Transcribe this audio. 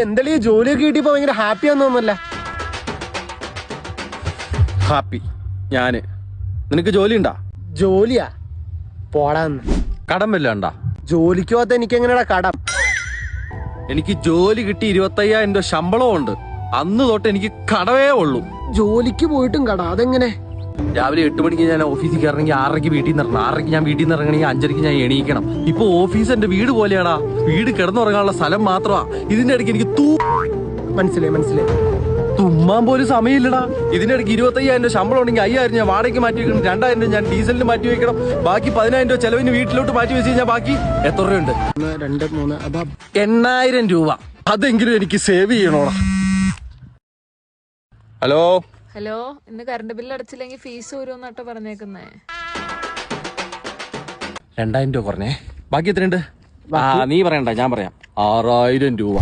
എന്തായാലും ഈ ജോലിയൊക്കെ കിട്ടിയപ്പോ ഭയങ്കര ഹാപ്പി ആണെന്നൊന്നുമല്ല. ഹാപ്പി ഞാന്. നിനക്ക് ജോലി ഉണ്ടാ? ജോലിയാ? പോടാന്ന്. കടം വല്ല ഉണ്ടാ? ജോലിക്ക് പോകാത്ത എനിക്ക് എങ്ങനെയാ കടം? എനിക്ക് ജോലി കിട്ടി 25,000 രൂപ ശമ്പളവും ഉണ്ട്. അന്ന് തൊട്ട് എനിക്ക് കടവേ ഉള്ളൂ. ജോലിക്ക് പോയിട്ടും കട? അതെങ്ങനെ? രാവിലെ 8 മണിക്ക് ഞാൻ ഓഫീസിൽ കയറണമെങ്കിൽ 6:30 വീട്ടിൽ നിന്ന് ഇറങ്ങണം. 6:30 ഞാൻ വീട്ടിൽ നിന്ന് ഇറങ്ങണമെങ്കിൽ 5:30 ഞാൻ എണീക്കണം. ഇപ്പൊ ഓഫീസ് എന്റെ വീട് പോലെയാടാ. വീട് കിടന്നുറങ്ങാനുള്ള സ്ഥലം മാത്രമാ. ഇതിന്റെ ഇടയ്ക്ക് എനിക്ക് മനസ്സിലായി. തുമ്മാൻ പോലും സമയമില്ലടാ. ഇതിന്റെ ഇടയ്ക്ക് 25,000 രൂപ ശമ്പളം ഉണ്ടെങ്കിൽ 5,000 ഞാൻ വാടകയ്ക്ക് മാറ്റി വെക്കണം. 2,000 രൂപ ഞാൻ ഡീസലിന് മാറ്റി വെക്കണം. ബാക്കി 10,000 രൂപ ചെലവിന് വീട്ടിലോട്ട് മാറ്റി വെച്ച് കഴിഞ്ഞാൽ ബാക്കി എത്ര രൂപയുണ്ട്? 1, 2, 3 8,000 രൂപ. അതെങ്കിലും എനിക്ക് സേവ് ചെയ്യണോടാ. ഹലോ, ഇന്ന് കറണ്ട് ബില്ല് അടച്ചില്ലെങ്കിൽ ഫീസ് വരുമെന്നാട്ടോ പറഞ്ഞേക്കുന്നേ. 2,000 രൂപ കുറഞ്ഞേ. ബാക്കി എത്രയുണ്ട്? നീ പറയണ്ട, ഞാൻ പറയാം. 6,000 രൂപ.